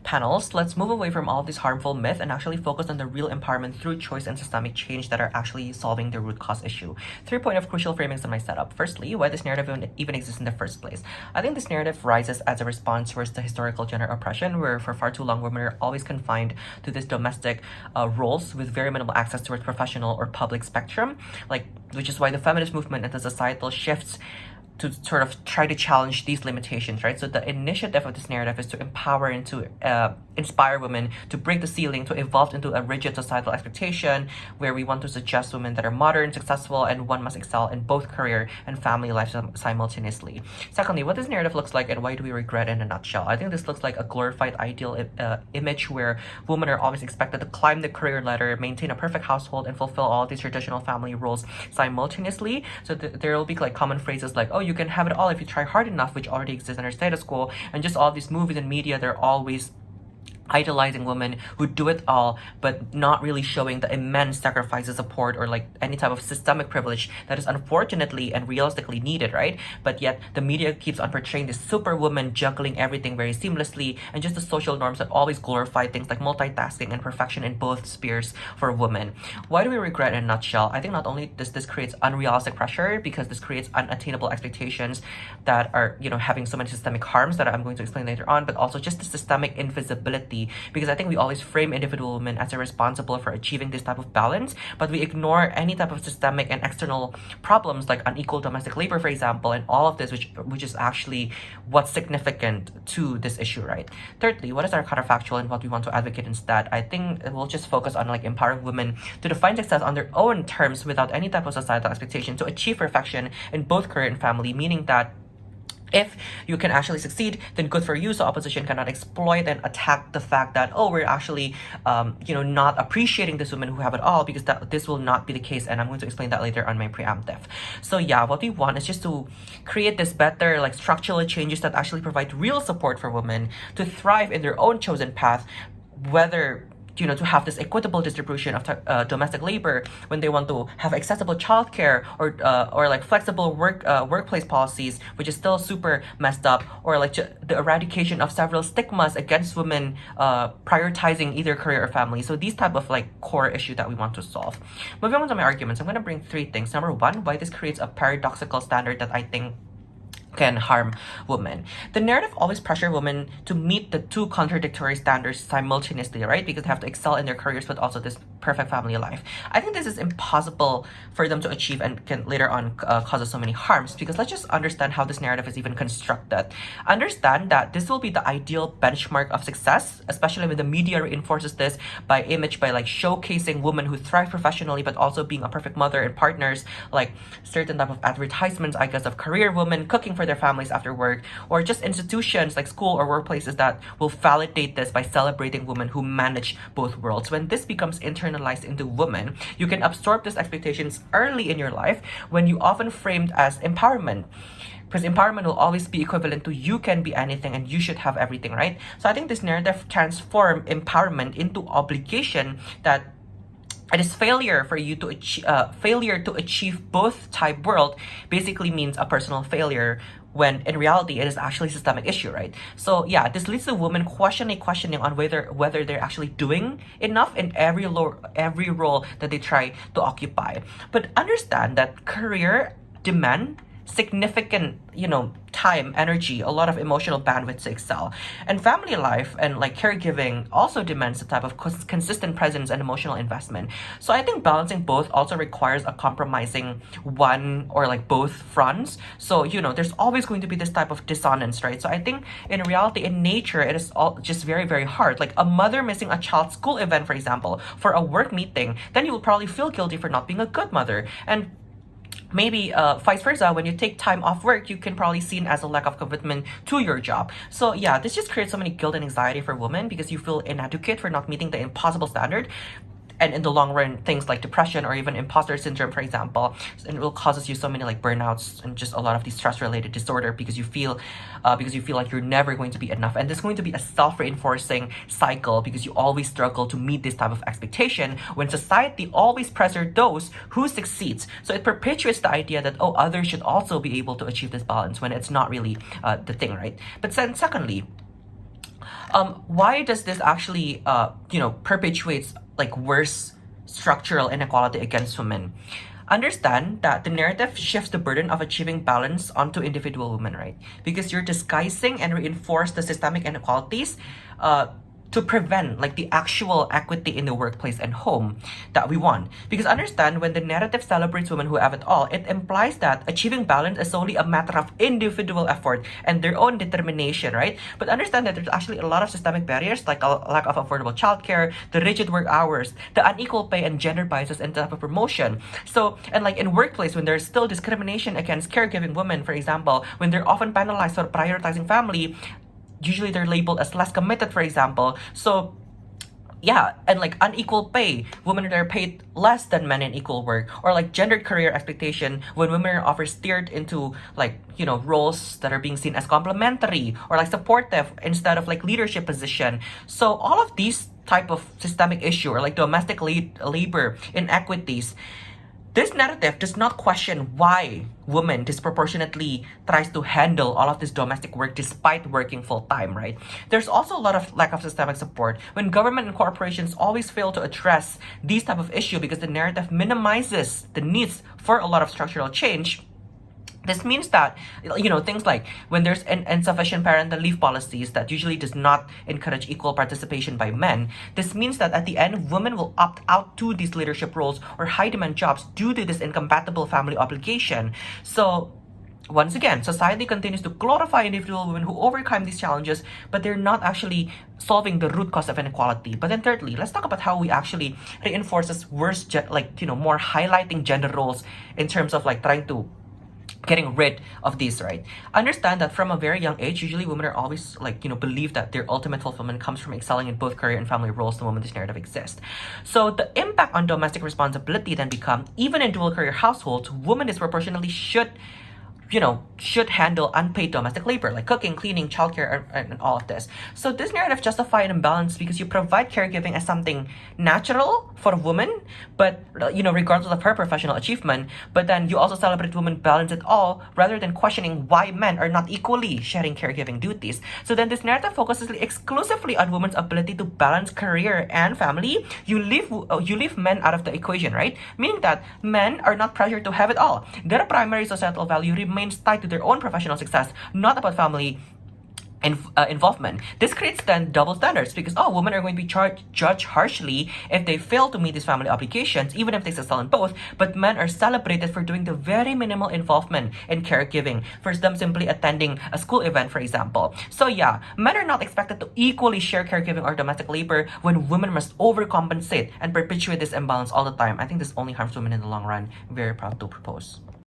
panels, let's move away from all of these harmful myths and actually focus on the real empowerment through choice and systemic change that are actually solving the root cause issue. 3 of crucial framings in my setup. Firstly, why this narrative even exists in the first place. I think this narrative rises as a response towards the historical gender oppression, where for far too long women are always confined to these domestic roles with very minimal access towards professional or public spectrum, which is why the feminist movement and the societal shifts to sort of try to challenge these limitations, right? So the initiative of this narrative is to empower and to inspire women to break the ceiling, to evolve into a rigid societal expectation where we want to suggest women that are modern, successful, and one must excel in both career and family life simultaneously. Secondly, what this narrative looks like and why do we regret it in a nutshell? I think this looks like a glorified ideal image where women are always expected to climb the career ladder, maintain a perfect household, and fulfill all these traditional family roles simultaneously. So there will be common phrases like, oh, you can have it all if you try hard enough, which already exists in our status quo, and just all these movies and media, they're always idolizing women who do it all, but not really showing the immense sacrifices, support, or any type of systemic privilege that is unfortunately and realistically needed, right? But yet the media keeps on portraying this superwoman juggling everything very seamlessly, and just the social norms that always glorify things like multitasking and perfection in both spheres for women. Why do we regret in a nutshell? I think not only does this creates unrealistic pressure, because this creates unattainable expectations that are, having so many systemic harms that I'm going to explain later on, but also just the systemic invisibility, because I think we always frame individual women as responsible for achieving this type of balance, but we ignore any type of systemic and external problems like unequal domestic labor, for example, and all of this, which is actually what's significant to this issue, right? Thirdly, what is our counterfactual and what we want to advocate instead? I think we'll just focus on empowering women to define success on their own terms without any type of societal expectation to achieve perfection in both career and family, meaning that if you can actually succeed, then good for you. So opposition cannot exploit and attack the fact that, oh, we're actually, not appreciating these women who have it all, because this will not be the case. And I'm going to explain that later on my preemptive. So yeah, what we want is just to create this better, structural changes that actually provide real support for women to thrive in their own chosen path, whether to have this equitable distribution of domestic labor, when they want to have accessible childcare or flexible workplace policies, which is still super messed up, or the eradication of several stigmas against women prioritizing either career or family. So these type of core issue that we want to solve. Moving on to my arguments, I'm going to bring 3 things. Number 1, why this creates a paradoxical standard that I think can harm women. The narrative always pressures women to meet the 2 contradictory standards simultaneously, right? Because they have to excel in their careers, but also this perfect family life. I think this is impossible for them to achieve and can later on cause us so many harms, because let's just understand how this narrative is even constructed. Understand that this will be the ideal benchmark of success, especially when the media reinforces this by showcasing women who thrive professionally, but also being a perfect mother and partners, like certain type of advertisements, I guess, of career women cooking for their families after work, or just institutions like school or workplaces that will validate this by celebrating women who manage both worlds. When this becomes internalized into women, you can absorb these expectations early in your life when you often framed as empowerment. Because empowerment will always be equivalent to you can be anything and you should have everything, right? So I think this narrative transforms empowerment into obligation, that it is failure to achieve both type world basically means a personal failure, when in reality it is actually a systemic issue, right? So yeah, this leads to women questioning on whether they're actually doing enough in every role that they try to occupy. But understand that career demand significant time, energy, a lot of emotional bandwidth to excel, and family life and caregiving also demands a type of consistent presence and emotional investment. So I think balancing both also requires a compromising one or both fronts. So there's always going to be this type of dissonance, right? So I think in reality, in nature, it is all just very, very hard. Like a mother missing a child's school event, for example, for a work meeting, then you will probably feel guilty for not being a good mother. And maybe vice versa, when you take time off work, you can probably seen as a lack of commitment to your job. So yeah, this just creates so many guilt and anxiety for women, because you feel inadequate for not meeting the impossible standard. And in the long run, things like depression or even imposter syndrome, for example, and it will causes you so many burnouts and just a lot of these stress-related disorder, because you feel like you're never going to be enough. And this is going to be a self-reinforcing cycle, because you always struggle to meet this type of expectation when society always pressures those who succeeds. So it perpetuates the idea that, oh, others should also be able to achieve this balance, when it's not really the thing, right? But then secondly, Why does this actually, perpetuates like worse structural inequality against women? Understand that the narrative shifts the burden of achieving balance onto individual women, right? Because you're disguising and reinforce the systemic inequalities to prevent like the actual equity in the workplace and home that we want. Because understand, when the narrative celebrates women who have it all, it implies that achieving balance is only a matter of individual effort and their own determination, right? But understand that there's actually a lot of systemic barriers, like a lack of affordable childcare, the rigid work hours, the unequal pay, and gender biases in type of promotion. So, and like in workplace, when there's still discrimination against caregiving women, for example, when they're often penalized for prioritizing family, usually they're labeled as less committed, for example. So yeah, and like unequal pay, women are paid less than men in equal work, or like gendered career expectation, when women are often steered into like roles that are being seen as complementary or like supportive instead of like leadership position. So all of these type of systemic issue, or like domestic labor inequities, this narrative does not question why women disproportionately tries to handle all of this domestic work despite working full time, right? There's also a lot of lack of systemic support when government and corporations always fail to address these type of issue because the narrative minimizes the needs for a lot of structural change. This means that, things like when there's insufficient parental leave policies that usually does not encourage equal participation by men, this means that at the end, women will opt out to these leadership roles or high demand jobs due to this incompatible family obligation. So, once again, society continues to glorify individual women who overcome these challenges, but they're not actually solving the root cause of inequality. But then thirdly, let's talk about how we actually reinforces worse, more highlighting gender roles in terms of like trying to getting rid of these, right? Understand that from a very young age, usually women are always believe that their ultimate fulfillment comes from excelling in both career and family roles the moment this narrative exists. So the impact on domestic responsibility then become, even in dual career households, women disproportionately should handle unpaid domestic labor like cooking, cleaning, childcare, and all of this. So this narrative justifies an imbalance because you provide caregiving as something natural for a woman, but regardless of her professional achievement. But then you also celebrate women balance it all rather than questioning why men are not equally sharing caregiving duties. So then this narrative focuses exclusively on women's ability to balance career and family. You leave men out of the equation, right? Meaning that men are not pressured to have it all. Their primary societal value remains tied to their own professional success, not about family involvement. This creates then double standards because women are going to be judged harshly if they fail to meet these family obligations, even if they excel in both. But men are celebrated for doing the very minimal involvement in caregiving, for them simply attending a school event, for example. So yeah, men are not expected to equally share caregiving or domestic labor when women must overcompensate and perpetuate this imbalance all the time. I think this only harms women in the long run. Very proud to propose.